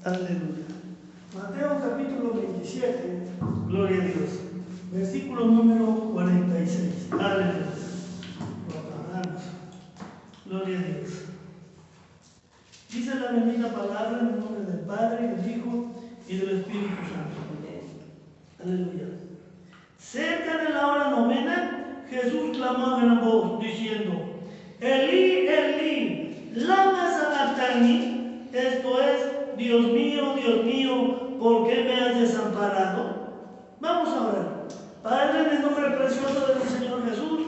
Aleluya. Mateo capítulo 27, gloria a Dios. Versículo número 46. Aleluya. Proclamamos. Gloria a Dios. Dice la bendita palabra en el nombre del Padre, del Hijo y del Espíritu Santo. Aleluya. Cerca de la hora novena, Jesús clamó a gran voz, diciendo: Elí, Elí, lama sabactani, esto es, Dios mío, ¿por qué me has desamparado? Vamos a orar. Padre, en el nombre precioso del Señor Jesús,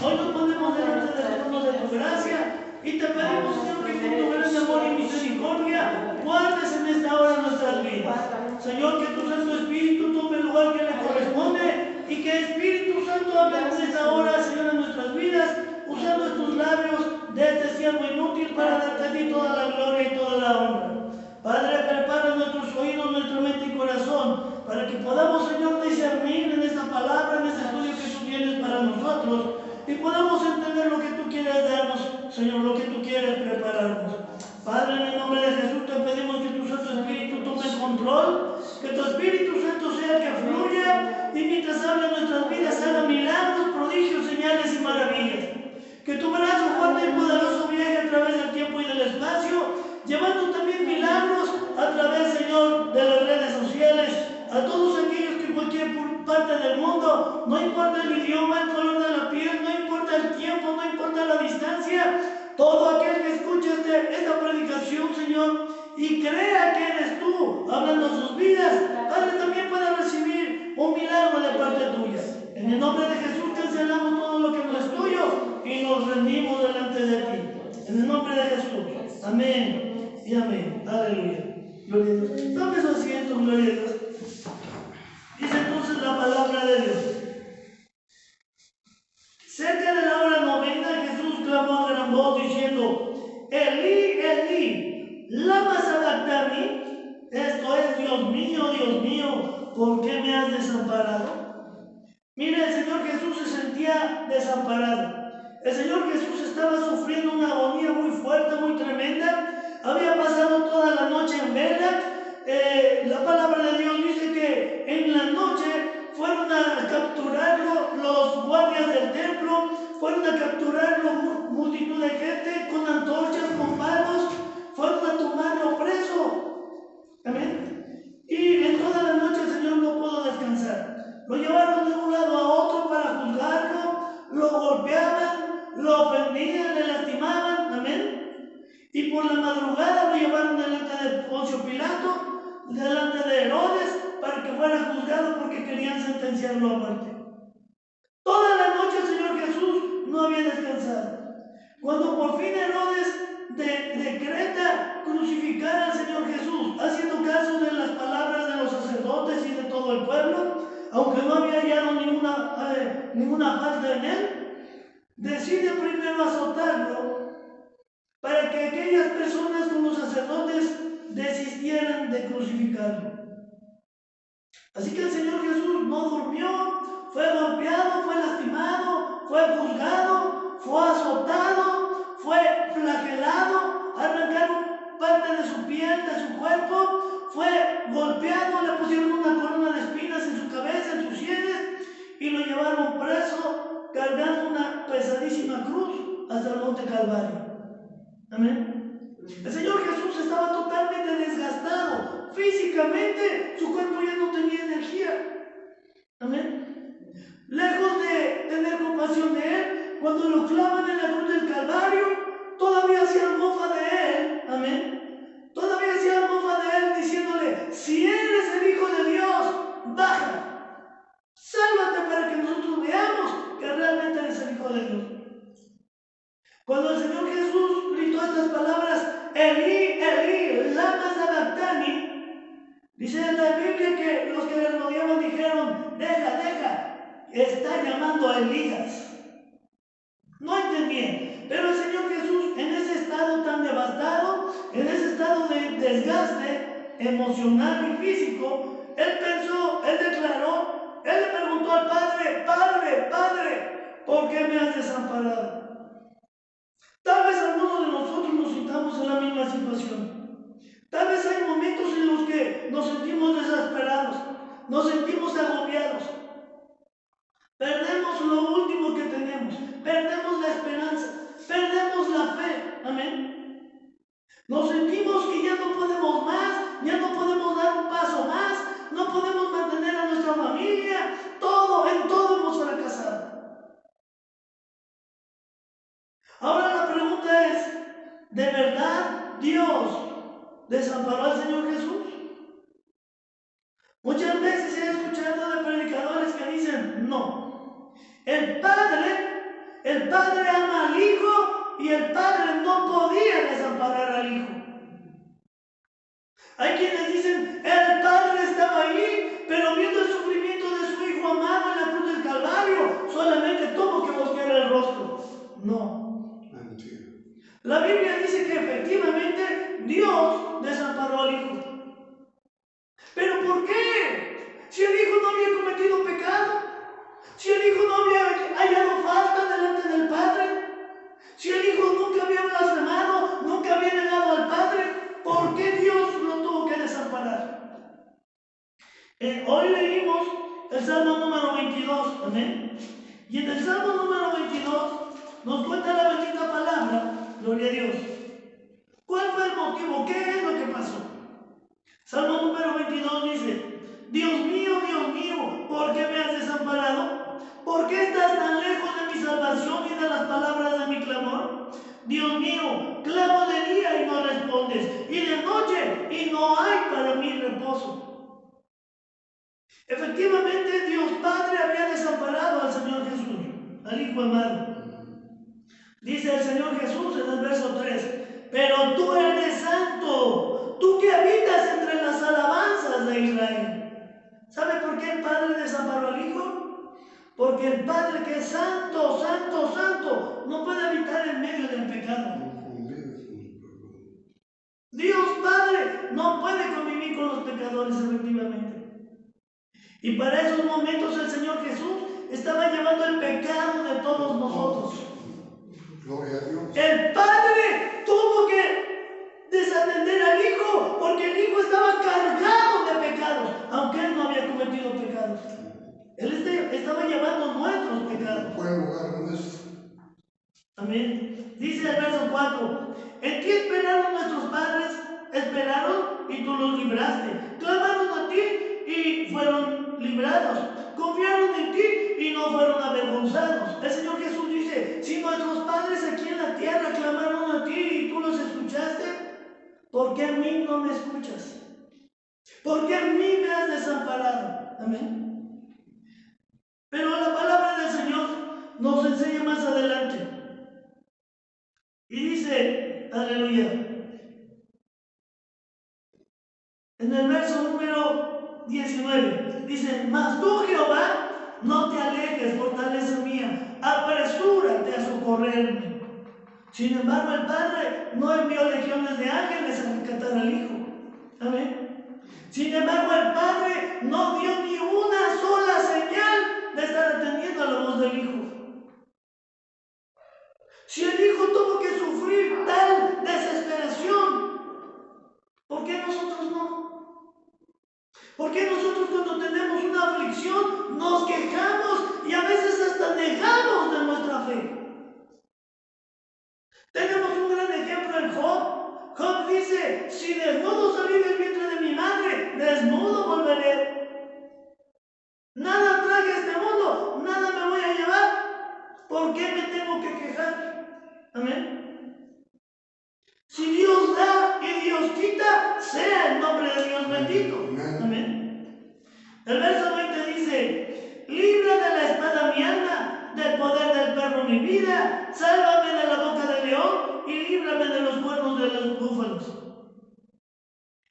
hoy nos ponemos delante del trono de tu gracia y te pedimos, Señor, que con tu gran amor y misericordia guardes en esta hora nuestras vidas. Señor, que tu Santo Espíritu tome el lugar que le corresponde y que Espíritu Santo hable en esta hora, Señor, en nuestras vidas, usando tus labios de este siervo inútil para darte a ti toda la gloria y toda la honra. Padre, prepara nuestros oídos, nuestra mente y corazón para que podamos, Señor, discernir en esta palabra, en este estudio que tú tienes para nosotros y podamos entender lo que tú quieres darnos, Señor, lo que tú quieres prepararnos. Padre, en el nombre de Jesús te pedimos que tu Santo Espíritu tome el control, que tu Espíritu Santo sea el que fluya y mientras habla en nuestras vidas haga milagros, prodigios, señales y maravillas. Que tu brazo fuerte y poderoso viaje a través del tiempo y del espacio, llevando también milagros a través, Señor, de las redes sociales, a todos aquellos que en cualquier parte del mundo, no importa el idioma, el color de la piel, no importa el tiempo, no importa la distancia, todo aquel que escuche esta predicación, Señor, y crea que eres tú hablando sus vidas, Padre, también pueda recibir un milagro de parte tuya. En el nombre de Jesús cancelamos todo lo que no es tuyo y nos rendimos delante de ti. En el nombre de Jesús. Amén y amén. Aleluya. Gloria a Dios. Tome su asiento, gloria a Dios. Dice entonces la palabra de Dios. Cerca de la hora novena, Jesús clamó a gran voz diciendo: Elí, Elí, lama sabactani, esto es, Dios mío, ¿por qué me has desamparado? Mire, el Señor Jesús se sentía desamparado. El Señor Jesús estaba sufriendo una agonía muy fuerte, muy tremenda. Había pasado toda la noche en vela. La palabra de Dios dice que en la noche fueron a capturarlo los guardias del templo, fueron a capturarlo multitud de gente con antorchas, con palos, fueron a tomarlo preso. Amén. Y en toda la noche el Señor no pudo descansar. Lo llevaron de un lado a otro para juzgarlo, lo golpeaban, lo ofendían, le lastimaban. Amén. Y por la madrugada lo llevaron delante de Poncio Pilato, delante de Herodes, para que fuera juzgado porque querían sentenciarlo a muerte. Toda la noche el Señor Jesús no había descansado. Cuando por fin Herodes decreta crucificar al Señor Jesús, haciendo caso de las palabras de los sacerdotes y de todo el pueblo, aunque no había hallado ninguna falta en él, decide primero azotarlo para que aquellas personas como los sacerdotes desistieran de crucificarlo. Así que el Señor Jesús no durmió, fue golpeado, fue lastimado, fue juzgado, fue azotado, fue flagelado, arrancaron parte de su piel, de su cuerpo, fue golpeado, le pusieron una corona de espinas en su cabeza, en sus sienes, y lo llevaron preso, cargando una pesadísima cruz hasta el monte Calvario. Amén. El Señor Jesús estaba totalmente desgastado. Físicamente, su cuerpo ya no tenía energía. Amén. Lejos de tener compasión de él, cuando lo clavan en la cruz del Calvario, todavía hacían mofa de él. Amén. Todavía hacían mofa de él diciéndole: si eres el Hijo de Dios, baja. Sálvate para que nosotros veamos que realmente eres el Hijo de Dios. Cuando el Señor Jesús gritó estas palabras: Elí, Elí, lama sabactani, dice en la Biblia que los que le rodeaban dijeron: deja, está llamando a Elías. No entendían, pero el Señor Jesús, en ese estado tan devastado, en ese estado de desgaste emocional y físico, él pensó, él declaró, él le preguntó al Padre: Padre, ¿por qué me has desamparado? Tal vez algunos de nosotros nos sintamos en la misma situación. Tal vez hay momentos en nos sentimos agobiados, perdemos lo último que tenemos, perdemos la esperanza, perdemos la fe. Amén. Nos sentimos que ya no podemos más, ya no podemos dar un paso más, no podemos mantener a nuestra familia, en todo hemos fracasado. Ahora la pregunta es, ¿de verdad Dios desamparó al Señor Jesús? Muchas veces he escuchado de predicadores que dicen, no, el Padre ama al Hijo y el Padre no podía desamparar al Hijo. Hay quienes dicen, el Padre estaba ahí, pero viendo el sufrimiento de su Hijo amado en la cruz del Calvario, solamente tuvo que voltear el rostro. No. La Biblia dice que efectivamente Dios desamparó al Hijo. ¿Pero por qué? Si el Hijo no había cometido pecado, si el Hijo no había hallado falta delante del Padre, si el Hijo nunca había blasfemado, nunca había negado al Padre, ¿por qué Dios lo tuvo que desamparar? Hoy leímos el Salmo número 22, amén. Y en el Salmo número 22 nos cuenta la bendita palabra, gloria a Dios. ¿Cuál fue el motivo? ¿Qué es lo que pasó? Salmo número 22 dice, Dios mío, ¿por qué me has desamparado? ¿Por qué estás tan lejos de mi salvación y de las palabras de mi clamor? Dios mío, clamo de día y no respondes, y de noche y no hay para mí reposo. Efectivamente, Dios Padre había desamparado al Señor Jesús, al Hijo amado. Dice el Señor Jesús en el verso 3, pero tú eres santo, tú que habitas entre las alabanzas de Israel. ¿Sabe por qué el Padre desamparó al Hijo? Porque el Padre, que es santo, santo, santo, no puede habitar en medio del pecado. Dios Padre no puede convivir con los pecadores, efectivamente. Y para esos momentos el Señor Jesús estaba llevando el pecado de todos nosotros. Gloria a Dios. El Padre tuvo que desatender al Hijo porque el Hijo estaba cargado de pecados, aunque Él no había cometido pecados. Él estaba llevando nuestros pecados. Amén. Dice el verso 4, en ti esperaron nuestros padres, esperaron y tú los libraste. Clamaron a ti y fueron librados. Confiaron en ti y no fueron avergonzados. El Señor Jesús dice, si nuestros padres aquí en la tierra clamaron a ti y tú los escuchaste, ¿por qué a mí no me escuchas? ¿Por qué a mí me has desamparado? Amén. Pero la palabra del Señor nos enseña más adelante. Y dice, aleluya, en el verso número 19, dice, mas tú, Jehová, no te alejes, fortaleza mía, apresúrate a socorrerme. Sin embargo, el Padre no envió legiones de ángeles a rescatar al Hijo. Amén. Sin embargo, el Padre no dio ni una sola señal de estar atendiendo a la voz del Hijo. Si el Hijo tuvo que sufrir tal desesperación, ¿por qué nosotros no? ¿Por qué nosotros cuando tenemos una aflicción nos quejamos y a veces hasta negamos de nuestra fe? Tenemos un gran ejemplo en Job. Job dice, si desnudo salí del vientre de mi madre, desnudo volveré. Nada traje a este mundo, nada me voy a llevar. ¿Por qué me tengo que quejar? Amén. Si Dios da y Dios quita, sea el nombre de Dios bendito. Amén. El verso 20 dice, libra de la espada mi alma, del poder del perro mi vida, sálvame de la boca del león y líbrame de los cuernos de los búfalos.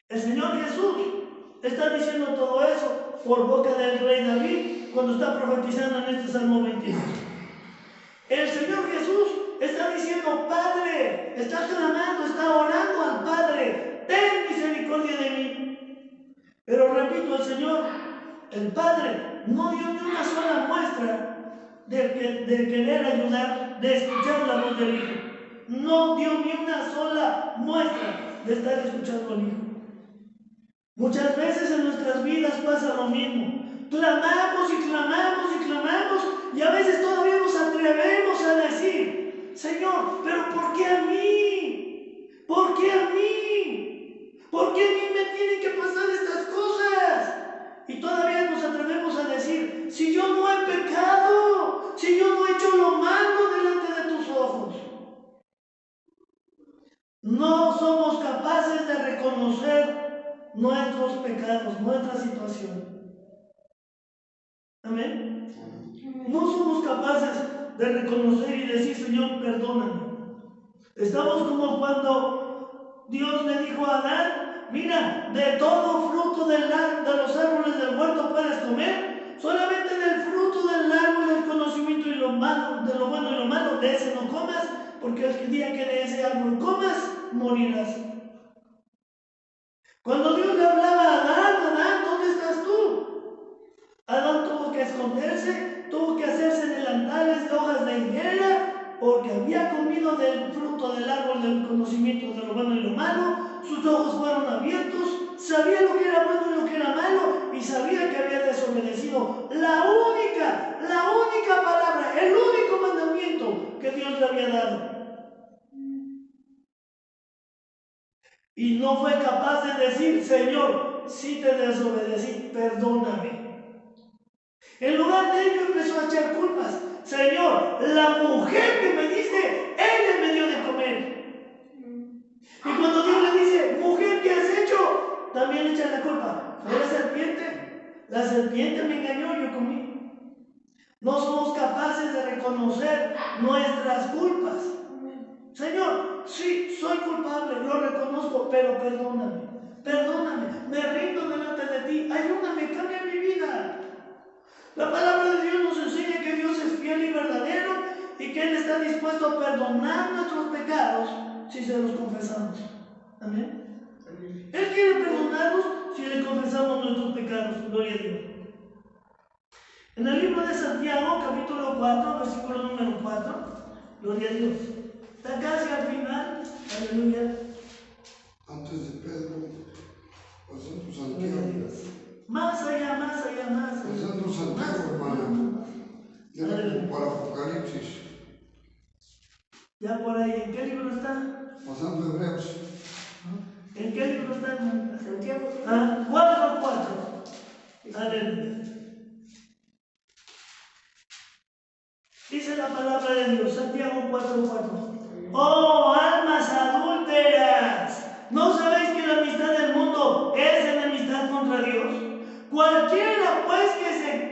El Señor Jesús está diciendo todo eso por boca del rey David cuando está profetizando en este Salmo 22. El Señor Jesús está diciendo, Padre, está clamando, está orando al Padre, ten misericordia de mí. Pero repito, el Padre no dio ni una sola muestra de querer ayudar, de escuchar la voz del Hijo. No dio ni una sola muestra de estar escuchando al Hijo. Muchas veces en nuestras vidas pasa lo mismo. Clamamos y clamamos y clamamos y a veces todavía nos atrevemos a decir, Señor, pero ¿por qué a mí? ¿Por qué a mí? ¿Por qué a mí me tienen que pasar estas cosas? Y todavía nos atrevemos a decir, si yo no he pecado, si yo no he hecho lo malo delante de tus ojos. No somos capaces de reconocer nuestros pecados, nuestra situación. Amén. No somos capaces de reconocer y decir, Señor, perdóname. Estamos como cuando Dios le dijo a Adán, mira, de todo fruto de los árboles del huerto puedes comer, solamente del fruto del árbol del conocimiento y lo malo, de lo bueno y lo malo, de ese no comas, porque el día que de ese árbol comas, morirás. Cuando Dios le hablaba a Adán, Adán, ¿dónde estás tú? Adán tuvo que esconderse, tuvo que hacerse delantales de hojas de higuera, porque había comido del fruto del árbol del conocimiento de lo bueno y lo malo. Sus ojos fueron abiertos, sabía lo que era bueno y lo que era malo, y sabía que había desobedecido la única palabra, el único mandamiento que Dios le había dado. Y no fue capaz de decir, Señor, si te desobedecí, perdóname. En lugar de ello empezó a echar culpas. Señor, la mujer que me diste, ella me dio de comer. Y cuando Dios le dice, mujer, ¿qué has hecho? También le echan la culpa. Fue la serpiente. La serpiente me engañó, yo comí. No somos capaces de reconocer nuestras culpas. Señor, sí, soy culpable, lo reconozco, pero perdóname, me rindo delante de ti, ayúdame, cambia mi vida. La palabra de Dios nos enseña que Dios es fiel y verdadero y que Él está dispuesto a perdonar nuestros pecados si se los confesamos. Amén. Él quiere perdonarnos si le confesamos nuestros pecados, gloria a Dios. En el libro de Santiago, capítulo 4, versículo número 4, gloria a Dios. Está casi al final, aleluya. Antes de Pedro, pasando Santiago. Más allá. Pasando Santiago, hermano. Ya como para Apocalipsis. Ya por ahí, ¿en qué libro está? Pasando Hebreos. ¿En qué libro está, hermanita? Santiago. 4:4. Aleluya. Dice la palabra de Dios, Santiago 4:4. Oh, almas adúlteras, ¿no sabéis que la amistad del mundo es enemistad contra Dios? Cualquiera pues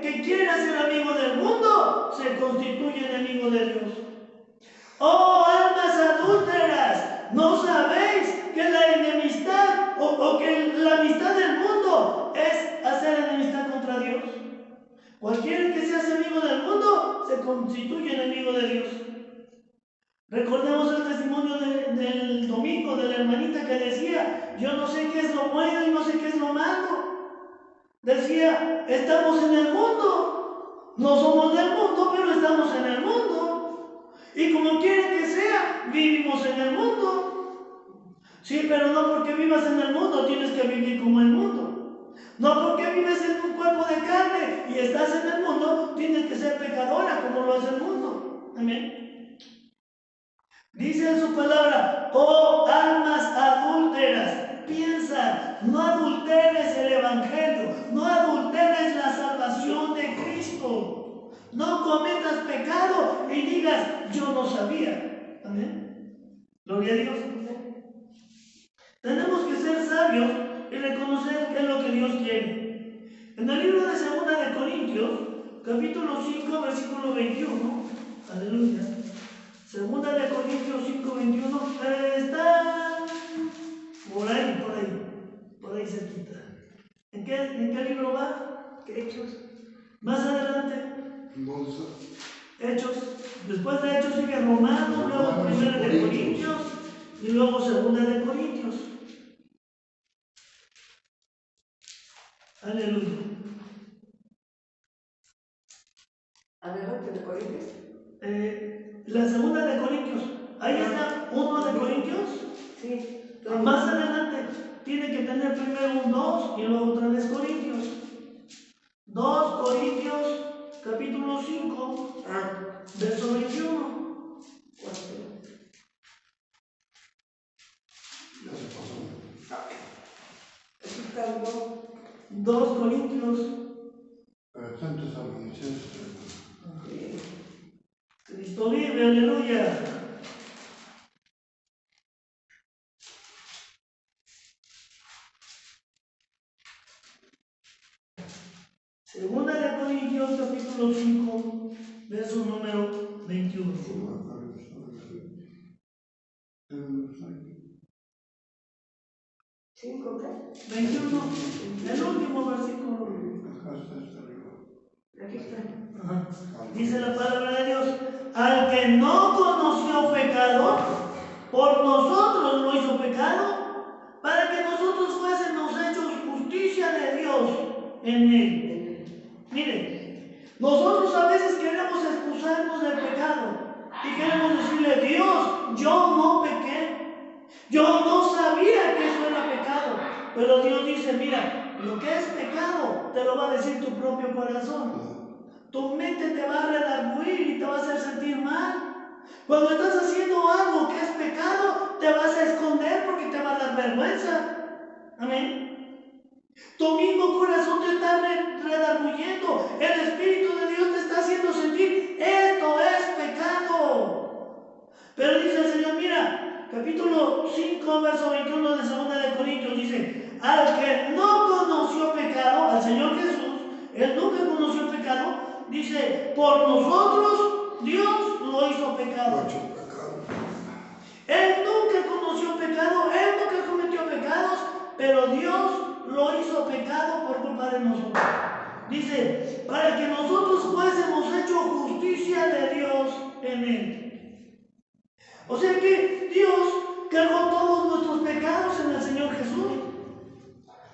que quiera ser amigo del mundo, se constituye enemigo de Dios. Oh, almas adúlteras, ¿no sabéis que la enemistad o que la amistad del mundo es hacer enemistad contra Dios? Cualquiera que se hace amigo del mundo, se constituye enemigo de Dios. Recordemos el testimonio del domingo de la hermanita que decía, yo no sé qué es lo bueno y no sé qué es lo malo. Decía, estamos en el mundo, no somos del mundo, pero estamos en el mundo. Y como quiera que sea, vivimos en el mundo. Sí, pero no porque vivas en el mundo tienes que vivir como el mundo. No porque vives en un cuerpo de carne y estás en el mundo, tienes que ser pecadora como lo hace el mundo. Amén. Dice en su palabra, oh almas adúlteras, piensa, no adulteres el Evangelio, no adulteres la salvación de Cristo, no cometas pecado y digas, yo no sabía. Amén. Gloria a Dios. Tenemos que ser sabios y reconocer qué es lo que Dios quiere. En el libro de 2 de Corintios, capítulo 5, versículo 21, aleluya. 2 de Corintios 5:21 está por ahí cerquita. ¿En qué libro va? ¿Qué Hechos? Más adelante, Bolsa. Hechos. Después de Hechos sigue Romanos, luego 1 de Corintios y luego 2 de Corintios. Aleluya. Adelante de Corintios. La 2 de Corintios. Ahí está 1 de Corintios. Sí. Más adelante tiene que que tener primero un 2 y luego 3 Corintios. 2 Corintios, capítulo 5, verso 21. Ya se pasó. Aquí está el 2. 2 Corintios. Pero está en Tesalonicenses, hermano. Cristo vive, aleluya. Segunda de Corintios, capítulo 5, verso número 21. ¿5 qué? 21, el último versículo. Acá está arriba. Aquí está. Ajá. Dice la palabra de Dios: al que no conoció pecado, por nosotros lo hizo pecado, para que nosotros fuésemos hechos justicia de Dios en él. Miren, nosotros a veces queremos excusarnos del pecado y queremos decirle: Dios, yo no pequé, yo no sabía que eso era pecado. Pero Dios dice: mira, lo que es pecado te lo va a decir tu propio corazón. Tu mente te va a redarguir y te va a hacer sentir mal. Cuando estás haciendo algo que es pecado, te vas a esconder porque te va a dar vergüenza. Amén. Tu mismo corazón te está redarguyendo. El Espíritu de Dios te está haciendo sentir: esto es pecado. Pero dice el Señor, mira, capítulo 5, verso 21 de 2 de Corintios, dice: al que no conoció pecado, al Señor Jesús, él nunca conoció pecado. Dice: por nosotros Dios lo hizo pecado. Él nunca conoció pecado, él nunca cometió pecados, pero Dios lo hizo pecado por culpa de nosotros. Dice: para que nosotros fuésemos hechos justicia de Dios en él. O sea que Dios cargó todos nuestros pecados en el Señor Jesús.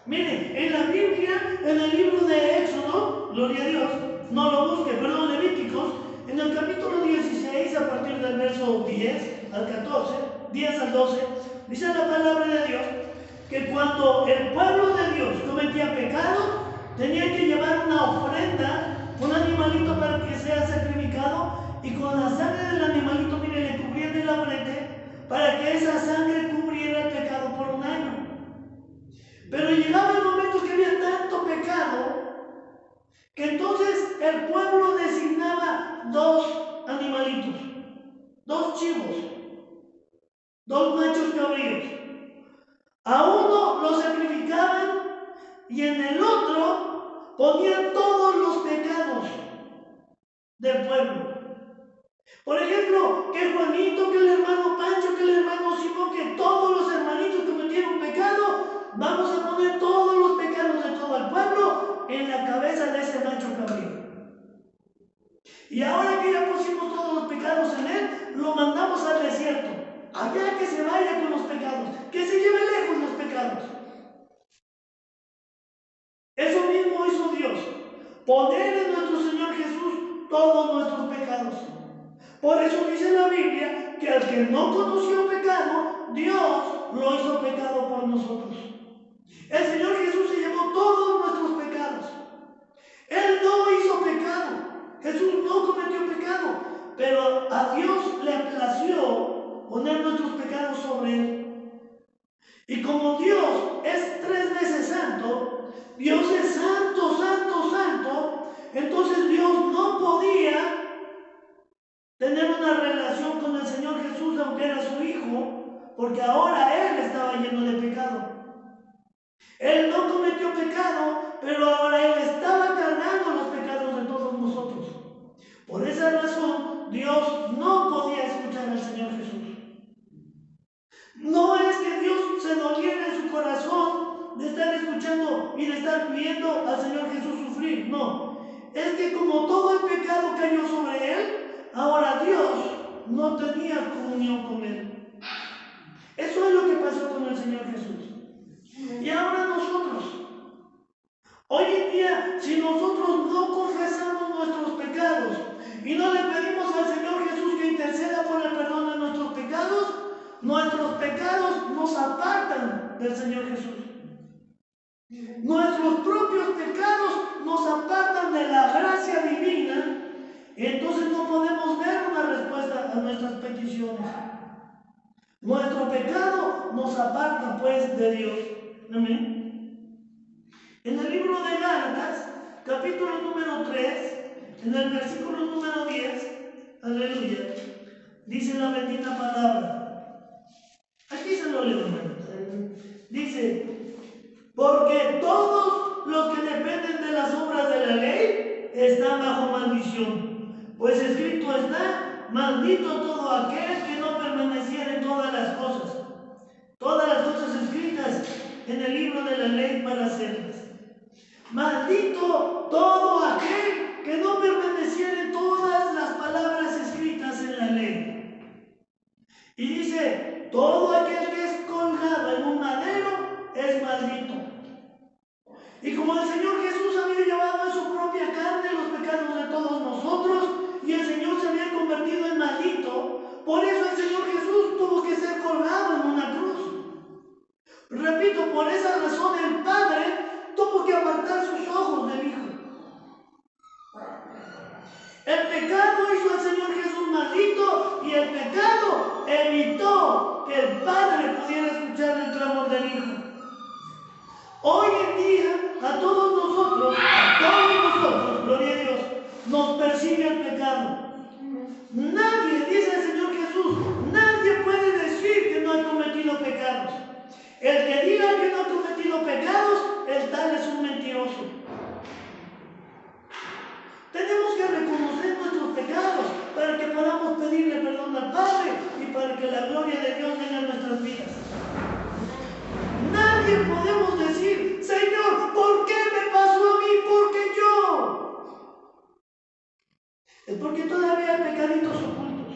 Miren, en la Biblia, en el libro de Éxodo, gloria a Dios, no lo busque, perdón, Levíticos, en el capítulo 16, a partir del verso 10 al 14, 10 al 12, dice la palabra de Dios que cuando el pueblo de Dios cometía pecado, tenía que llevar una ofrenda, un animalito para que sea sacrificado, y con la sangre del animalito, mire, le cubrían en la frente para que esa sangre cubriera el pecado por un año. Pero llegaba el momento que había tanto pecado que entonces el pueblo designaba 2 animalitos, 2 chivos, 2 machos cabríos. A uno lo sacrificaban y en el otro ponían todos los pecados del pueblo. Por ejemplo, que Juanito, que el hermano Pancho, que el hermano Simón, que todos los hermanitos cometieron pecado, vamos a poner todos los pecados de todo el pueblo en la cabeza de ese macho cabrío. Y ahora que ya pusimos todos los pecados en él, lo mandamos al desierto. Allá que se vaya con los pecados, que se lleve lejos los pecados. Eso mismo hizo Dios: poner en nuestro Señor Jesús todos nuestros pecados. Por eso dice la Biblia que al que no conoció pecado, Dios lo hizo pecado por nosotros. El Señor Jesús se llevó todos nuestros pecados. Él no hizo pecado. Jesús no cometió pecado. Pero a Dios le plació poner nuestros pecados sobre él. Y como Dios es 3 veces santo, Dios es santo, santo, santo, entonces Dios no podía tener una relación con el Señor Jesús, aunque era su hijo, porque ahora él estaba lleno de pecado. Él no cometió pecado, pero ahora él estaba cargando los pecados de todos nosotros. Por esa razón, Dios no podía escuchar al Señor Jesús. No es que Dios se doliera en su corazón de estar escuchando y de estar viendo al Señor Jesús sufrir. No, es que como todo el pecado cayó sobre él, ahora Dios no tenía comunión con él. Eso es lo que pasó con el Señor Jesús. Y ahora nosotros, hoy en día, si nosotros no confesamos nuestros pecados y no le pedimos al Señor Jesús que interceda por el perdón de nuestros pecados nos apartan del Señor Jesús. Nuestros propios pecados nos apartan de la gracia divina, entonces no podemos ver una respuesta a nuestras peticiones. Nuestro pecado nos aparta pues de Dios. Amén. En el libro de Gálatas, capítulo número 3, en el versículo número 10, aleluya, dice la bendita palabra. Aquí se lo leo, hermano. Dice, porque todos los que dependen de las obras de la ley están bajo maldición. Pues escrito está, maldito todo aquel que no permaneciera en todas las cosas escritas en el libro de la ley para hacerlas. Maldito todo aquel que no permaneciera en todas las palabras escritas en la ley. Y dice, todo aquel que es colgado en un madero es maldito. Y como el Señor Jesús había llevado en su propia carne los pecados de todos nosotros, y el Señor se había convertido en maldito, por eso el Señor Jesús tuvo que ser colgado en una cruz. Repito, por esa razón el Padre tuvo que apartar sus ojos del Hijo. El pecado hizo al Señor Jesús maldito, y el pecado evitó que el Padre pudiera escuchar el clamor del Hijo. Hoy en día, a todos nosotros, gloria a Dios, nos persigue el pecado. Nadie, dice el Señor Jesús, nadie puede decir que no ha cometido pecados. El que diga que no ha cometido pecados, el tal es un mentiroso. Tenemos que reconocer nuestros pecados para que podamos pedirle perdón al Padre y para que la gloria de Dios venga en nuestras vidas. Nadie podemos decir, Señor, ¿por qué me pasó a mí? ¿Por qué yo? Es porque todavía hay pecaditos ocultos.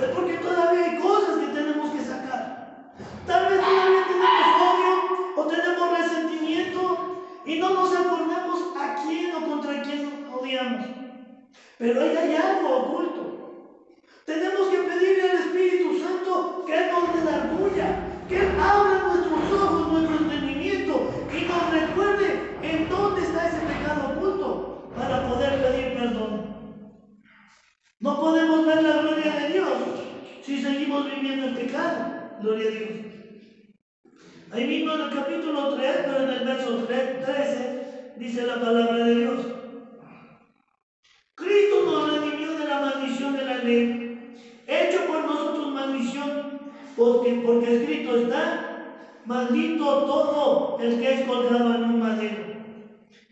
Es porque todavía hay cosas que tenemos que sacar. Tal vez todavía tenemos odio o tenemos resentimiento y no nos acordamos a quién o contra quién odiamos. Pero ahí hay algo oculto. Tenemos que pedirle al Espíritu Santo que nos redarguya, que Él abra nuestros ojos, nuestro entendimiento y nos recuerde en dónde está ese pecado oculto para poder pedir perdón. No podemos ver la gloria de Dios si seguimos viviendo en pecado. Gloria a Dios. Ahí mismo en el capítulo 3, pero en el verso 13, dice la palabra de Dios. Cristo nos redimió de la maldición de la ley, hecho por nosotros maldición, porque escrito está, maldito todo el que es colgado en un madero.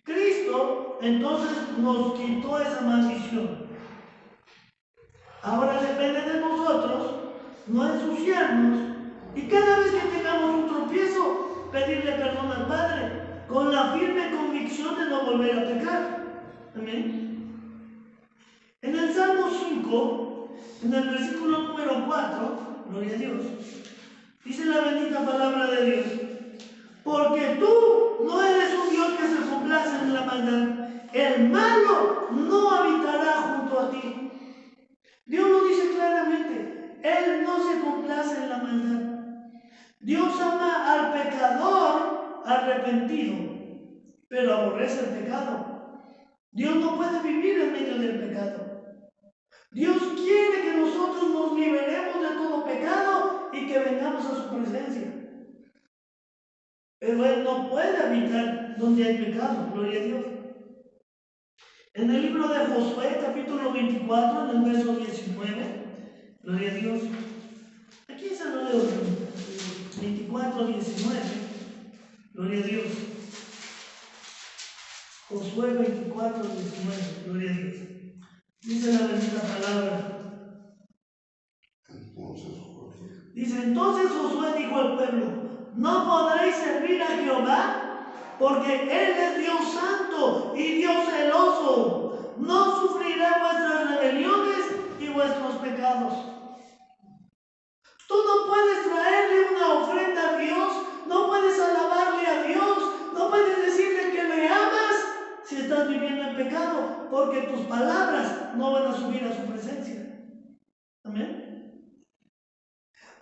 Cristo entonces nos quitó esa maldición. Ahora depende de nosotros no ensuciarnos y cada vez que tengamos un tropiezo, pedirle perdón al Padre con la firme convicción de no volver a pecar. Amén. En el Salmo 5, en el versículo número 4, gloria a Dios, dice la bendita palabra de Dios, porque tú no eres un Dios que se complace en la maldad, el malo no habitará junto a ti. Dios lo dice claramente, Él no se complace en la maldad. Dios ama al pecador arrepentido, pero aborrece el pecado. Dios no puede vivir en medio del pecado. Dios quiere que nosotros nos liberemos de todo pecado y que vengamos a su presencia. Pero Él no puede habitar donde hay pecado, gloria a Dios. En el libro de Josué, capítulo 24, en el verso 19, gloria a Dios. Aquí se lo leo, 24, 19, gloria a Dios. Josué 24, 19, gloria a Dios. Dice la bendita palabra. Entonces Josué dijo al pueblo, no podréis servir a Jehová, porque Él es Dios santo y Dios celoso. No sufrirá vuestras rebeliones y vuestros pecados. Tú no puedes traerle una ofrenda a Dios, no puedes alabarle a Dios, no puedes decirle que le amas si estás viviendo en pecado, porque tus palabras no van a subir a su presencia. Amén.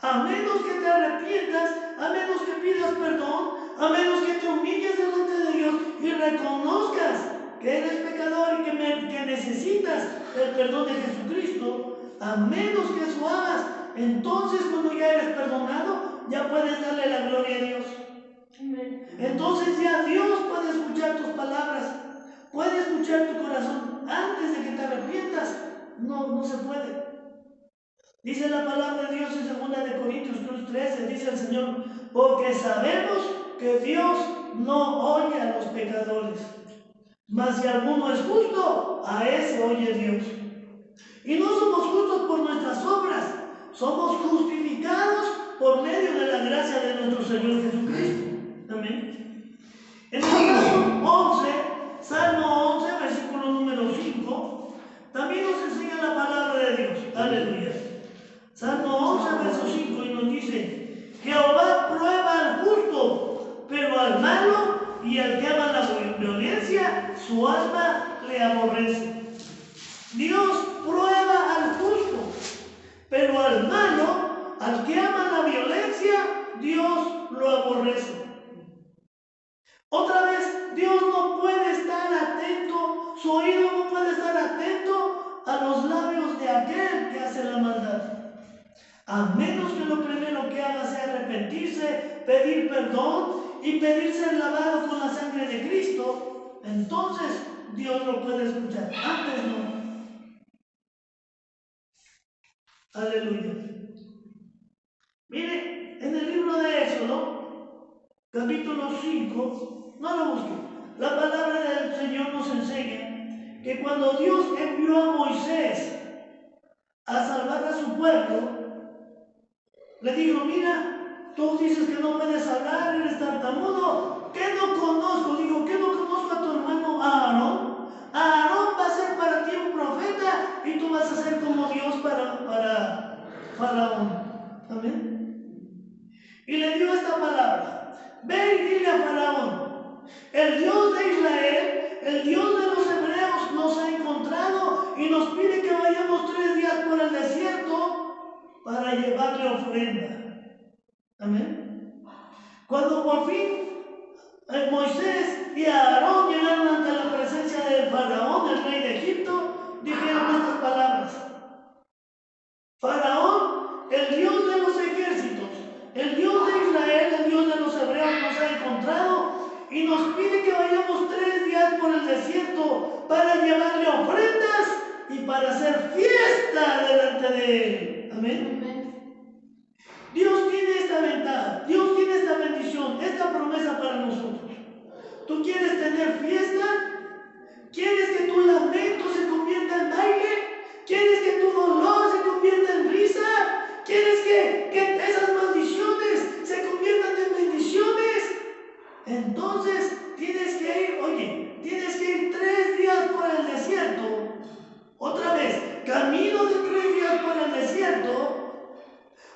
A menos que te arrepientas, a menos que pidas perdón, a menos que te humilles delante que eres pecador y que necesitas el perdón de Jesucristo, a menos que eso hagas, entonces cuando ya eres perdonado, ya puedes darle la gloria a Dios. Entonces ya Dios puede escuchar tus palabras, puede escuchar tu corazón. Antes de que te arrepientas, no se puede. Dice la palabra de Dios en 2 Corintios 13, dice el Señor, porque sabemos que Dios no oye a los pecadores, mas si alguno es justo, a ese oye Dios. Y no somos justos por nuestras obras, somos justificados por medio de la gracia de nuestro Señor Jesucristo. Amén. En el Salmo 11, versículo número 5, también nos enseña la palabra de Dios. Aleluya. Salmo 11, verso 5, y nos dice: Jehová prueba al justo, pero al malo y al que ama la violencia, su alma le aborrece. Dios prueba al justo, pero al malo, al que ama la violencia, Dios lo aborrece. Otra vez, Dios no puede estar atento, su oído no puede estar atento a los labios de aquel que hace la maldad. A menos que lo primero que haga sea arrepentirse, pedir perdón y pedir ser lavado con la sangre de Cristo, entonces Dios lo puede escuchar. Antes no. Aleluya. Mire, en el libro de Éxodo, capítulo 5, no lo busque. La palabra del Señor nos enseña que cuando Dios envió a Moisés a salvar a su pueblo, le dijo: mira, tú dices que no puedes hablar, eres tartamudo. ¿Qué no conozco? Digo, ¿qué no conozco a tu hermano Aarón? Aarón va a ser para ti un profeta y tú vas a ser como Dios para Faraón. Amén. Y le dio esta palabra: ve y dile a Faraón, el Dios de Israel, el Dios de los hebreos nos ha encontrado y nos pide que vayamos 3 días por el desierto para llevarle ofrenda. Amén. Cuando por fin Moisés y Aarón llegaron ante la presencia de Faraón, el rey de Egipto, dijeron estas palabras: Faraón, el Dios de los ejércitos, el Dios de Israel, el Dios de los hebreos nos ha encontrado y nos pide que vayamos 3 días por el desierto para llevarle ofrendas y para hacer fiesta delante de él. Amén. Dios tiene esta ventaja, Dios tiene esta bendición, esta promesa para nosotros. ¿Tú quieres tener fiesta? ¿Quieres que tu lamento se convierta en baile? ¿Quieres que tu dolor se convierta en risa? ¿Quieres que esas maldiciones se conviertan en bendiciones? Entonces tienes que ir 3 días por el desierto. Otra vez, camino de 3 días por el desierto,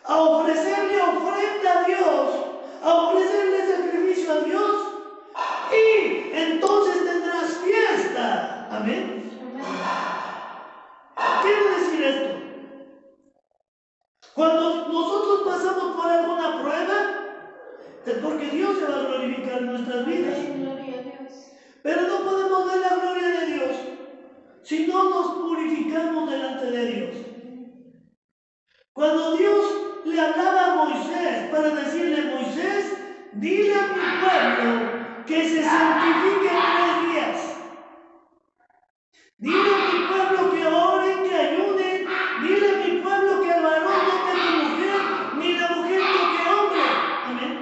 a ofrecerle ofrenda a Dios, a ofrecerle sacrificio a Dios, y entonces tendrás fiesta. Amén. Quiero decir esto: cuando nosotros pasamos por alguna prueba, es porque Dios se va a glorificar en nuestras vidas. Pero no podemos ver la gloria de Dios si no nos purificamos delante de Dios. Cuando Dios le hablaba a Moisés para decirle: Moisés, dile a mi pueblo que se santifique 3 días. Dile a mi pueblo que oren, que ayuden. Dile a mi pueblo que el varón no toque mujer, ni la mujer toque hombre. Amén.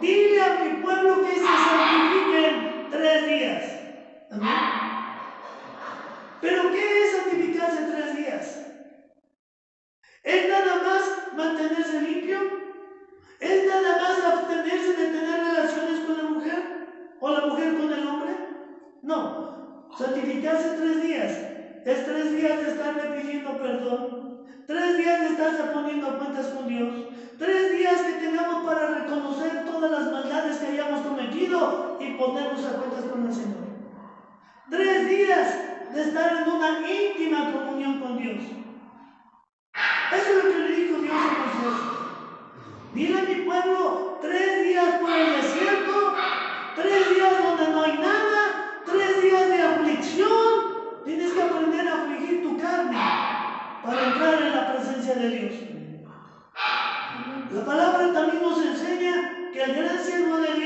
Dile a mi pueblo que se santifiquen 3 días. Amén. ¿Pero qué es santificarse 3 días? ¿Es nada más mantenerse limpio? ¿Es nada más abstenerse de tener relaciones con la mujer? ¿O la mujer con el hombre? No. Santificarse 3 días es 3 días de estarle pidiendo perdón, 3 días de estarse poniendo cuentas con Dios, 3 días que tengamos para reconocer todas las maldades que hayamos cometido y ponernos a cuentas con el Señor. 3 días de estar en una íntima comunión con Dios. Eso es lo que le dijo Dios a Moisés: dile a mi pueblo 3 días por el desierto, 3 días donde no hay nada, 3 días de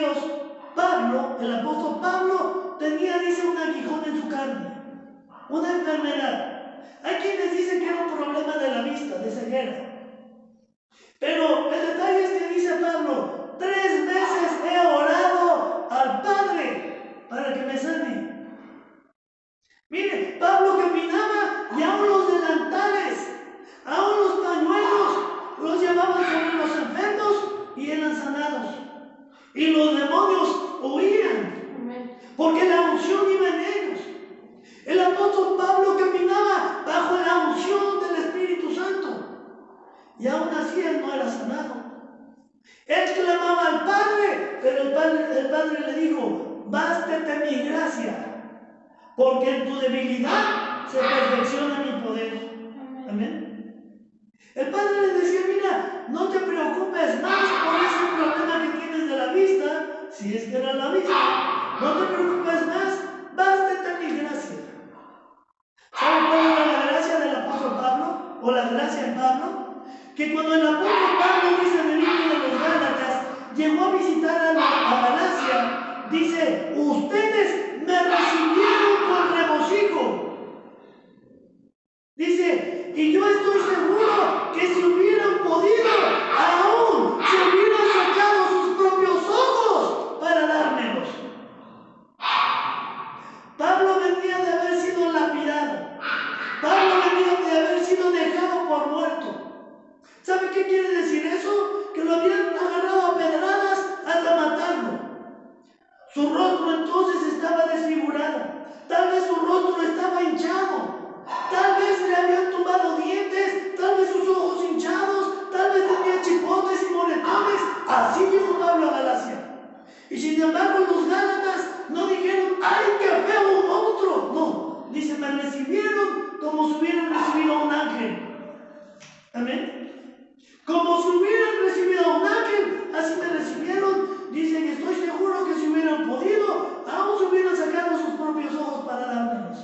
Dios, Pablo, el apóstol Pablo, tenía, dice, un aguijón en su carne, una enfermedad. Hay quienes dicen que era un problema de la vista, de ceguera. Pero el detalle es que dice Pablo, 3 veces he orado al Padre para que me sane. Mire, Pablo caminaba y aún los delantales, aún los pañuelos, los llevaban sobre los enfermos y eran sanados. Y los demonios huían, porque la unción iba en ellos. El apóstol Pablo caminaba bajo la unción del Espíritu Santo. Y aún así él no era sanado. Él clamaba al Padre, pero el Padre le dijo, bástate mi gracia, porque en tu debilidad se perfecciona mi poder. Amén. El Padre le decía, mira, no te preocupes más por ese problema que tienes de la vista, si es que era la vista, no te preocupes más, bástate mi gracia. ¿Saben cuál era la gracia del apóstol Pablo? ¿O la gracia en Pablo? Que cuando el apóstol Pablo, dice en el libro de los Gálatas, llegó a visitar a Galacia, dice, ustedes me recibieron con regocijo. Dice, y yo estoy seguro que si hubieran podido, aún se hubieran sacado sus propios ojos para dármelos. Pablo venía de haber sido lapidado. Pablo venía de haber sido dejado por muerto. ¿Sabe qué quiere decir eso? Que lo habían agarrado a pedradas hasta matarlo. Su rostro entonces estaba desfigurado. Tal vez su rostro estaba hinchado. Tal vez le habían tumbado dientes. Tal vez sus ojos hinchados. Tal vez tenía chipotes y moretones. Así llegó Pablo a Galacia. Y sin embargo los Gálatas no dijeron, ¡ay, qué feo un monstruo! No, dice, me recibieron como si hubieran recibido a un ángel. Amén. Como si hubieran recibido a un ángel, así me recibieron. Dicen que estoy seguro que si hubieran podido, aún se hubieran sacado sus propios ojos para dármelos.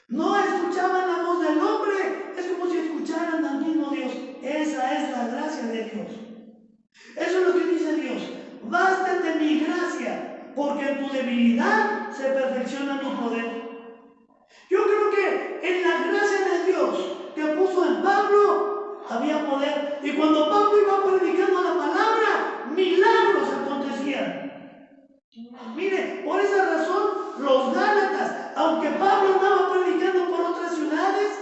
No escuchaban la voz del hombre, es como si escucharan al mismo Dios. Esa es la gracia de Dios. Eso es lo que dice Dios. Bástate mi gracia, porque en tu debilidad se perfecciona mi poder. Yo creo que en la gracia de Dios que puso en Pablo, había poder. Y cuando Pablo iba predicando la palabra, milagros acontecían. Mire, por esa razón, los Gálatas, aunque Pablo andaba predicando por otras ciudades,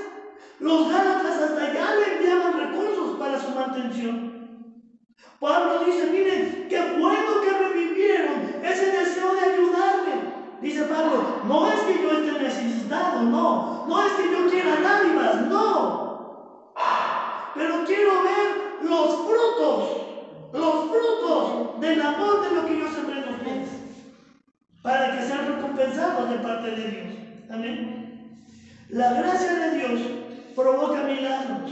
los Gálatas hasta allá le enviaban recursos para su mantención. Pablo dice, miren, qué bueno que revivieron ese deseo de ayudarme. Dice Pablo, no es que yo esté necesitado, no es que yo quiera dádivas, no. Pero quiero ver los frutos del amor de lo que yo sembré en ustedes, para que sean recompensados de parte de Dios. Amén. La gracia de Dios provoca milagros.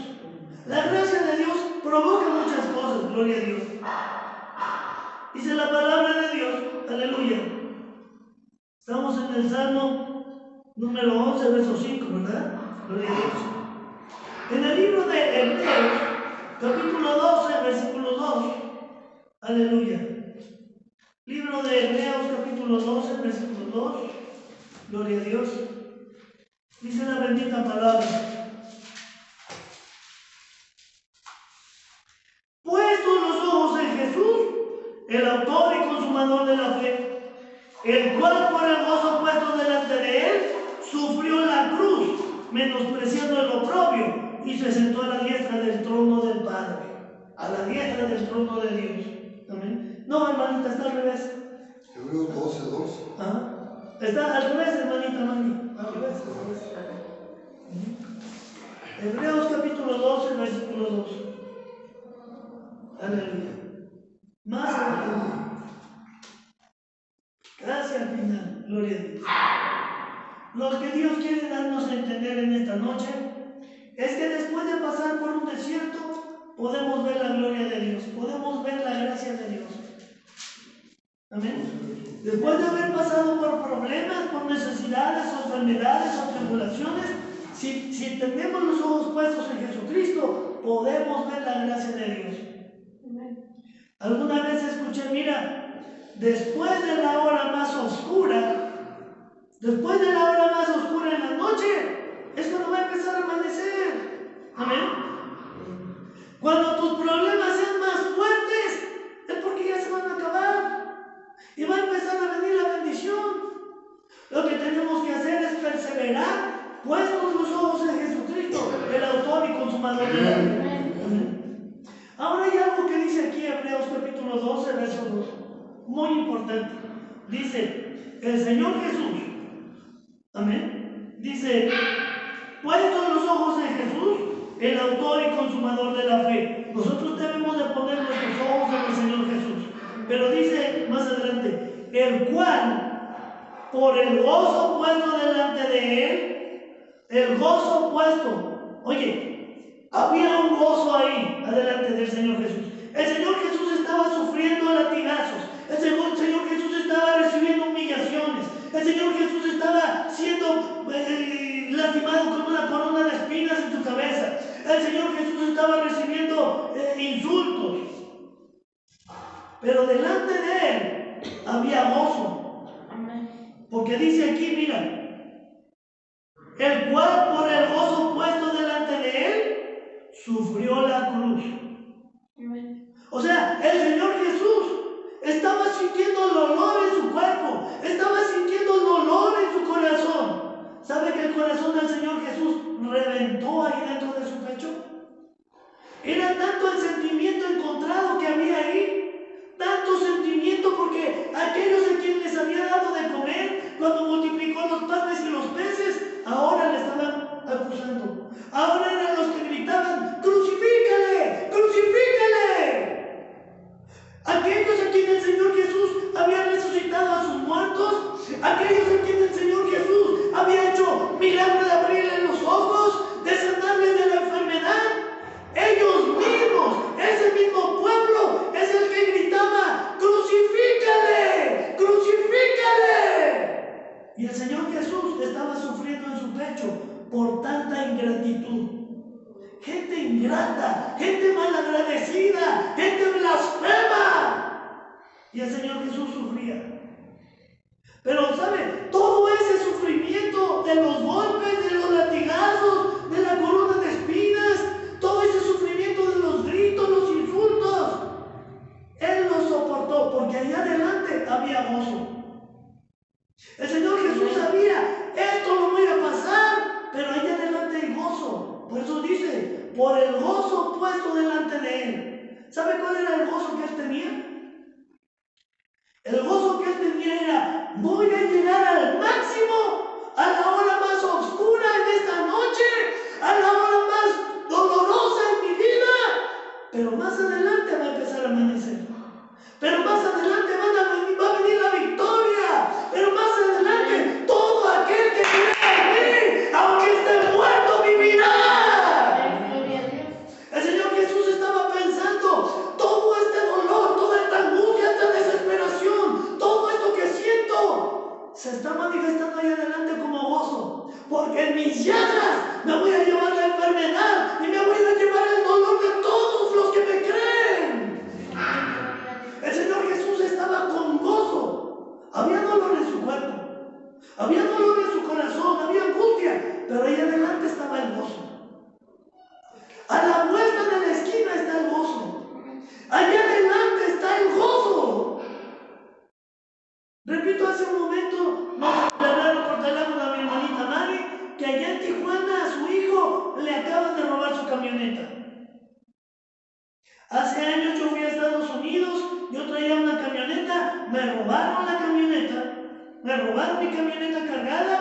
La gracia de Dios provoca muchas cosas, gloria a Dios. Dice la palabra de Dios, aleluya. Estamos en el Salmo número 11, verso 5, ¿verdad? Gloria a Dios. En el libro de Hebreos, capítulo 12, versículo 2, aleluya. Libro de Hebreos, capítulo 12, versículo 2, gloria a Dios. Dice la bendita palabra. Puestos los ojos en Jesús, el autor y consumador de la fe, el cual por el gozo puesto delante de él, sufrió la cruz, menospreciando el oprobio, y se sentó a la diestra del trono del Padre, a la diestra del trono de Dios. Amén. No, hermanita, está al revés. Hebreos 12:2. Ajá. Está al revés, hermanita Mani. Al revés. Hebreos capítulo 12, versículo 2. Aleluya. Más al final. Casi al final. Gloria a Dios. Lo que Dios quiere darnos a entender en esta noche es que después de pasar por un desierto, podemos ver la gloria de Dios, podemos ver la gracia de Dios. Amén. Después de haber pasado por problemas, por necesidades, o enfermedades, o tribulaciones, si tenemos los ojos puestos en Jesucristo, podemos ver la gracia de Dios. Amén. ¿Alguna vez escuché, mira, después de la hora más oscura, después de la hora más oscura en la noche, es cuando va a empezar a amanecer. Amén. Cuando tus problemas sean más fuertes, es porque ya se van a acabar. Y va a empezar a venir la bendición. Lo que tenemos que hacer es perseverar, puestos los ojos en Jesucristo, el autor y consumador de la fe. Amén. Ahora hay algo que dice aquí Hebreos capítulo 12, verso 2. Muy importante. Dice, el Señor Jesús, amén, dice, puestos los ojos en Jesús, el autor y consumador de la fe. Nosotros debemos de poner nuestros ojos en el Señor Jesús. Pero dice más adelante, el cual, por el gozo puesto delante de él, el gozo puesto, oye, había un gozo ahí, adelante del Señor Jesús. El Señor Jesús estaba sufriendo latigazos, el Señor Jesús estaba recibiendo humillaciones, el Señor Jesús estaba siendo lastimado con una corona de espinas en su cabeza, el Señor Jesús estaba recibiendo insultos, pero delante de él había gozo. Porque dice aquí, mira, el cual por el gozo puesto delante de él, sufrió la cruz. O sea, el Señor Jesús estaba sintiendo el dolor en su cuerpo, estaba sintiendo el dolor en su corazón. ¿Sabe que el corazón del Señor Jesús reventó ahí dentro de su pecho? Era tanto el sentimiento encontrado que había ahí, tanto sentimiento porque aquellos a quienes les había dado de comer, cuando multiplicó los panes y los peces, ahora le estaban acusando. Ahora eran los que gritaban, ¡crucifícale! ¡Crucifícale! Aquellos a quienes el Señor Jesús había resucitado a sus muertos, aquellos a quienes el Señor Jesús había hecho milagro de abrirle los ojos, de sanarles de la enfermedad, ellos mismos, ese mismo pueblo, es el que gritaba, ¡crucifícale! ¡Crucifícale! Y el Señor Jesús estaba sufriendo en su pecho por tanta ingratitud. Gente ingrata, gente malagradecida, gente blasfema. Y el Señor Jesús sufría. Pero, ¿sabe? Todo ese sufrimiento de los golpes, de los latigazos, de la corona de espinas, todo ese sufrimiento de los gritos, los insultos, Él lo soportó porque allá adelante había gozo. El Señor Jesús sabía, esto no voy a pasar, pero allá adelante hay gozo. Por eso dice, por el gozo puesto delante de Él. ¿Sabe cuál era el gozo que Él tenía? El gozo que Él tenía era, voy a llegar al máximo, a la hora más oscura en esta noche, a la hora más dolorosa en mi vida, pero más adelante va a empezar a amanecer. Pero más adelante va a venir la victoria. Pero más adelante todo aquel que crea en mí, aunque esté muerto, vivirá. El Señor Jesús estaba pensando, todo este dolor, toda esta angustia, esta desesperación, todo esto que siento, se está manifestando ahí adelante como gozo. Porque en mis llagas me voy a llevar la enfermedad y me voy a llevar el dolor de todos los que me creen. El Señor Jesús estaba con gozo. Había dolor en su cuerpo, había dolor en su corazón, había angustia, pero ahí adelante estaba el gozo. A la vuelta de la esquina está el gozo. Allá adelante está el gozo. Repito, hace un momento nos hablaron por teléfono a mi hermanita Mari que allá en Tijuana a su hijo le acaban de robar su camioneta. Hace años yo fui a Estados Unidos, yo traía una camioneta, me robaron la camioneta, me robaron mi camioneta cargada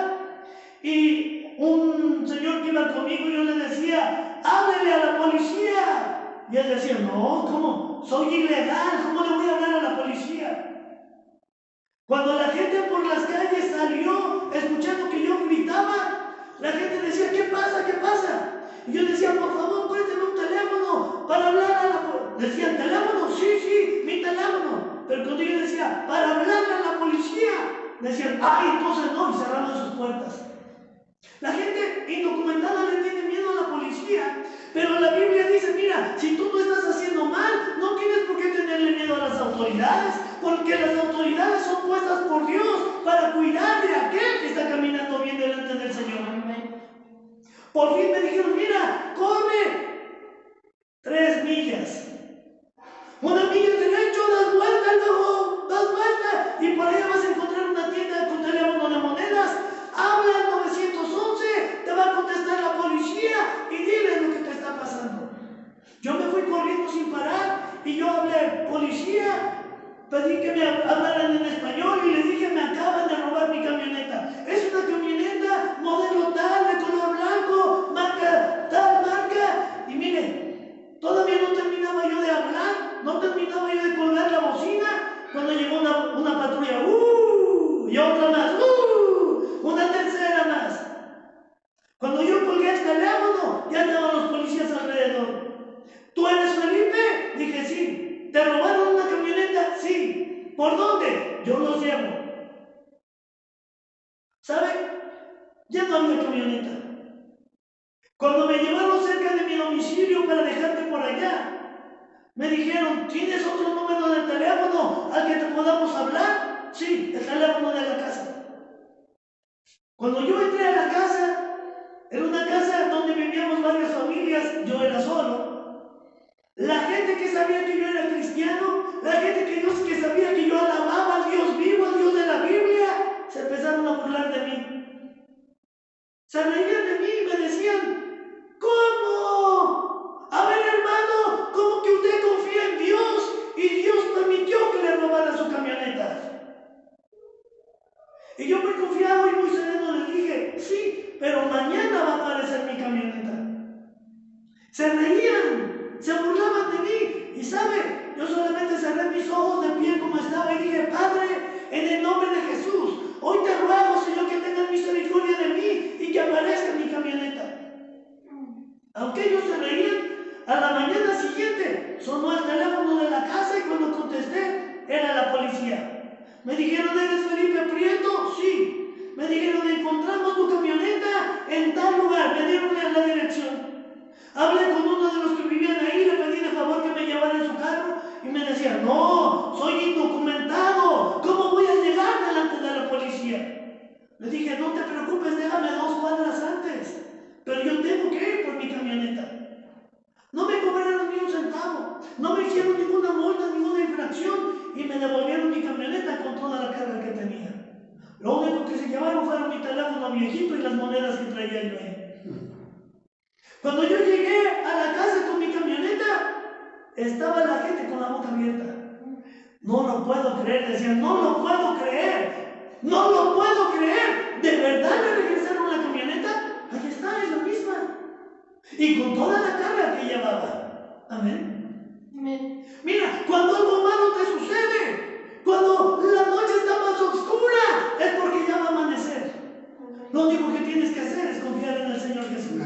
y un señor que iba conmigo, yo le decía, háblele a la policía. Y él decía, no, ¿cómo? Soy ilegal, ¿cómo le voy a hablar a la policía? Cuando la gente por las calles salió escuchando que yo gritaba, la gente decía, ¿qué pasa? ¿Qué pasa? Y yo decía, por favor, présteme un teléfono para hablar a la policía. Decían, ¿teléfono? Sí, mi teléfono. Pero cuando yo decía, para hablarle a la policía, decían, ay, entonces no, y cerraban sus puertas. La gente indocumentada le tiene miedo a la policía, Pero la Biblia dice, mira, si tú no estás haciendo mal, no tienes por qué tenerle miedo a las autoridades, porque las autoridades son puestas por Dios para cuidar de aquel que está caminando bien delante del Señor. Por fin me dijeron, mira, corre 3 millas. Una milla derecho, das vuelta, luego das vuelta, y por allá vas a encontrar una tienda con teléfono de monedas. Habla al 911, te va a contestar la policía y dile lo que te está pasando. Yo me fui corriendo sin parar y yo hablé, policía, pedí que me hablaran en español y les dije, me acaban de robar mi camioneta. Es una camioneta modelo tal, de color blanco, marca tal marca. Y mire, todavía no terminaba yo de hablar, no terminaba yo de colgar la bocina, cuando llegó una patrulla, y otra más, una tercera más. Cuando yo colgué el teléfono, ya estaban los policías alrededor. ¿Tú eres Felipe? Dije, sí. ¿Te robaron una camioneta? Sí. ¿Por dónde? Yo los llevo. ¿Sabe? Ya no había camioneta. Cuando me llevaron cerca de mi domicilio para dejarte por allá, me dijeron, ¿tienes otro número de teléfono al que te podamos hablar? Sí, el teléfono de la casa. Cuando yo entré a la casa, era una casa donde vivíamos varias familias, yo era solo. La gente que sabía que yo era cristiano, la gente que sabía que yo alababa al Dios vivo, al Dios de la Biblia, se empezaron a burlar de mí. Se reían de mí y me decían, ¿cómo? A ver, hermano, ¿cómo que usted confía en Dios y Dios permitió que le robaran su camioneta? Y yo muy confiado y muy sereno les dije, sí, pero mañana va a aparecer mi camioneta. Se reían, se burlaban de mí. Y sabe, yo solamente cerré mis ojos de pie como estaba y dije, Padre, en el nombre de Jesús, hoy te ruego, Señor, que tengas misericordia de mí y que aparezca mi camioneta. Aunque ellos se reían, a la mañana siguiente sonó el teléfono de la casa y cuando contesté, era la policía. Me dijeron, ¿eres Felipe Prieto? Sí. Me dijeron, encontramos tu camioneta en tal lugar. Me dieron la dirección. Hablé con uno de los que vivían ahí, le pedí de favor que me llevara en su carro y me decía, no, soy indocumentado, ¿cómo voy a llegar delante de la policía? Le dije, no te preocupes, déjame 2 cuadras antes, pero yo tengo que ir por mi camioneta. No me cobraron ni un centavo, no me hicieron ninguna multa, ninguna infracción y me devolvieron mi camioneta con toda la carga que tenía. Lo único que se llevaron fueron mi teléfono viejito y las monedas que traía yo ahí. Cuando yo llegué a la casa con mi camioneta, estaba la gente con la boca abierta. No lo puedo creer, decían, no lo puedo creer, no lo puedo creer. ¿De verdad le regresaron la camioneta? Ahí está, es la misma. Y con toda la carga que llevaba. Amén. Amén. Mira, cuando algo malo te sucede, cuando la noche está más oscura, es porque ya va a amanecer. Lo único que tienes que hacer es confiar en el Señor Jesús.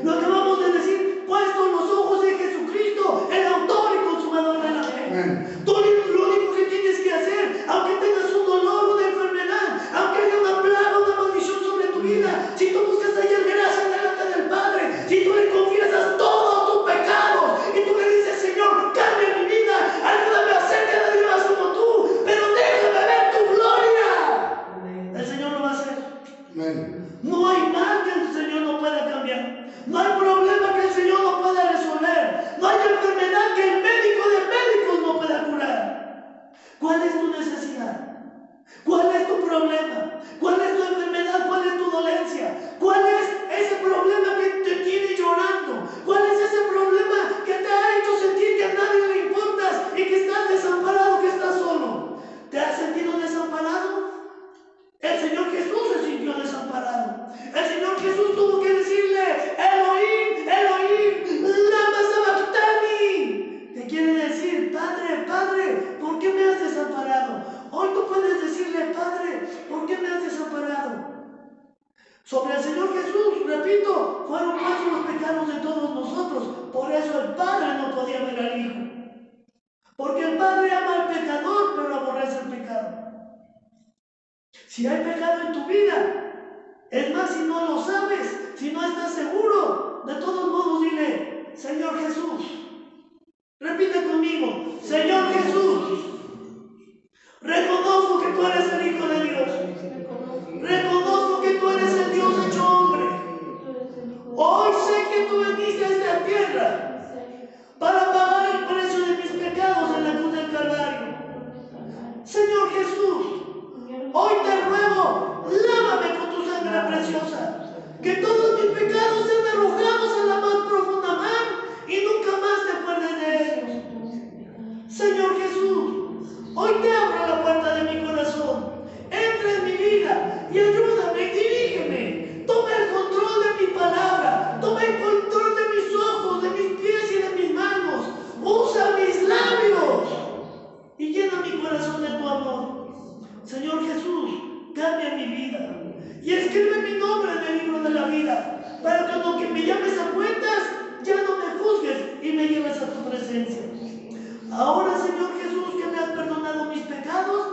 Lo acabamos de decir, puesto los ojos en Jesucristo, el autor y consumador de la fe. Tú lo único que tienes que hacer, aunque tengas un dolor, una enfermedad, aunque haya una plaga, una maldición sobre tu vida, si tú buscas hallar gracia delante del Padre, si tú le confiesas todos tus pecados y tú le dices, Señor, cambia mi vida, ayúdame a hacer cada día más como tú, pero déjame ver tu gloria. El Señor lo va a hacer. No hay mal que el Señor no pueda cambiar. No hay problema que el Señor no pueda resolver. No hay enfermedad que el médico de médicos no pueda curar. ¿Cuál es tu necesidad? ¿Cuál es tu problema? ¿Cuál es tu enfermedad? ¿Cuál es tu dolencia? ¿Cuál es ese problema que te tiene llorando? ¿Cuál es ese problema que te ha hecho sentir que a nadie le importas y que estás desamparado, que estás solo? ¿Te has sentido desamparado? El Señor Jesús se sintió desamparado. El Señor Jesús tuvo que decirle, Elohim, Elohim, lama sabactani. ¿Qué quiere decir? Padre, Padre, ¿por qué me has desamparado? Hoy tú puedes decirle, Padre, ¿por qué me has desamparado? Sobre el Señor Jesús, repito, fueron puestos los pecados de todos nosotros. Por eso el Padre no podía ver al Hijo. Porque el Padre ama al pecador, pero aborrece el pecado. Si hay pecado en tu vida, es más, si no lo sabes, si no estás seguro, de todos modos dile, Señor Jesús. Repite conmigo, Señor Jesús. Reconozco que tú eres el Hijo de Dios. Reconozco que tú eres el Dios hecho hombre. Hoy sé que tú viniste a esta tierra para pagar el precio de mis pecados en la cruz del Calvario. Señor Jesús, hoy te ruego, lávame con tu sangre preciosa, que todos mis pecados sean arrojados en la más profunda mar y nunca más te acuerdes de ellos. Señor Jesús, hoy te abro la puerta de mi corazón. Entra en mi vida y ayúdame y dirígeme. Toma el control de mi palabra. Toma el control de mis ojos, de mis pies y de mis manos. Usa mis labios y llena mi corazón de tu amor. Señor Jesús, cambia mi vida y escribe mi nombre en el libro de la vida, para que cuando me llames a cuentas ya no me juzgues y me lleves a tu presencia. Ahora, Señor Jesús, que me has perdonado mis pecados,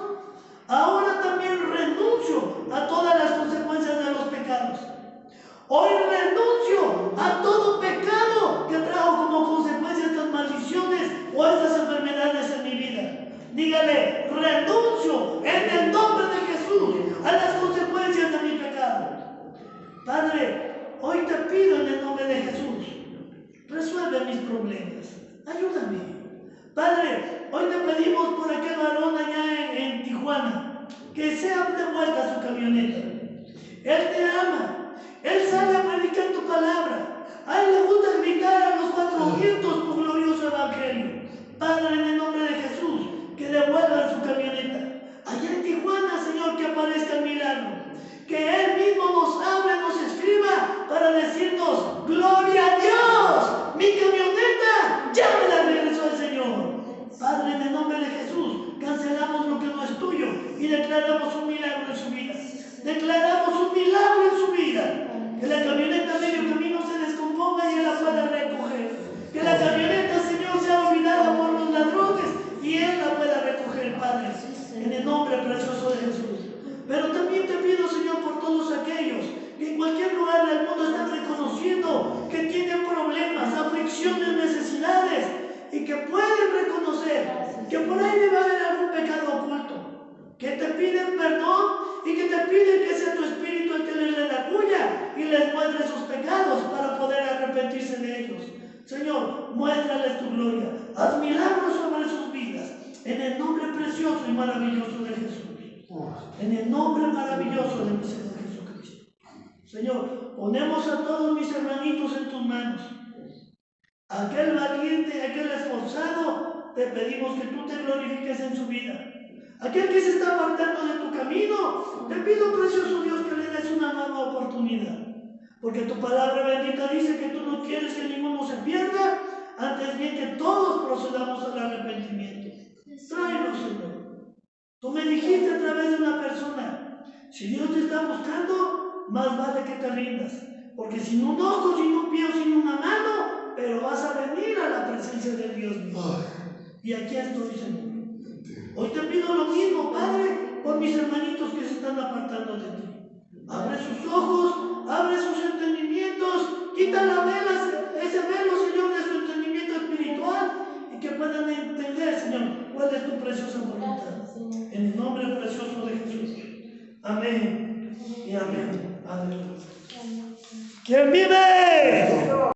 ahora también renuncio a todas las consecuencias de los pecados. Hoy renuncio a todo pecado que trajo como consecuencia estas maldiciones o estas enfermedades en mi vida. Dígale, renuncio en el nombre de Jesús a las consecuencias de mi pecado. Padre, hoy te pido en el nombre de Jesús, resuelve mis problemas, ayúdame. Padre, hoy te pedimos por aquel varón allá en Tijuana, que sea de vuelta su camioneta. Él te ama, él sale a predicar tu palabra, a él le gusta gritar a los 400 tu glorioso evangelio. Padre, en el nombre de Jesús, que devuelvan su camioneta. Allá en Tijuana, Señor, que aparezca el milagro. Que Él mismo nos hable, nos escriba para decirnos, gloria a Dios, mi camioneta ya me la regresó el Señor. Padre, en el nombre de Jesús, cancelamos lo que no es tuyo y declaramos un milagro en su vida. Declaramos un milagro en su vida. Que la camioneta a medio camino se descomponga y Él la pueda recoger. Que la camioneta, Señor, sea olvidada por los ladrones y Él la pueda recoger, Padre, en el nombre precioso de Jesús. Pero también te pido, Señor, por todos aquellos que en cualquier lugar del mundo están reconociendo que tienen problemas, aflicciones, necesidades, y que pueden reconocer que por ahí debe haber algún pecado oculto, que te piden perdón y que te piden que sea tu Espíritu el que les dé la cuya y les muestre sus pecados para poder arrepentirse de ellos. Señor, muéstrales tu gloria, haz milagros sobre sus vidas, en el nombre precioso y maravilloso de Jesús. En el nombre maravilloso de mi Señor Jesucristo. Señor, ponemos a todos mis hermanitos en tus manos. Aquel valiente, aquel esforzado, te pedimos que tú te glorifiques en su vida. Aquel que se está apartando de tu camino, te pido, precioso Dios, que le des una nueva oportunidad. Porque tu palabra bendita dice que tú no quieres que ninguno se pierda, antes bien que todos procedamos al arrepentimiento. Tráenos, Señor. Tú me dijiste a través de una persona, si Dios te está buscando, más vale que te rindas, porque sin un ojo, sin un pie o sin una mano, pero vas a venir a la presencia de Dios mío. Y aquí estoy, Señor. Hoy te pido lo mismo, Padre, por mis hermanitos que se están apartando de ti. Abre sus ojos, abre sus entendimientos, quita la vela, ese velo, Señor, de su entendimiento espiritual, y que puedan entender, Señor, cuál es tu preciosa voluntad. En el nombre precioso de Jesús. Amén y amén. Aleluya. ¿Quién vive?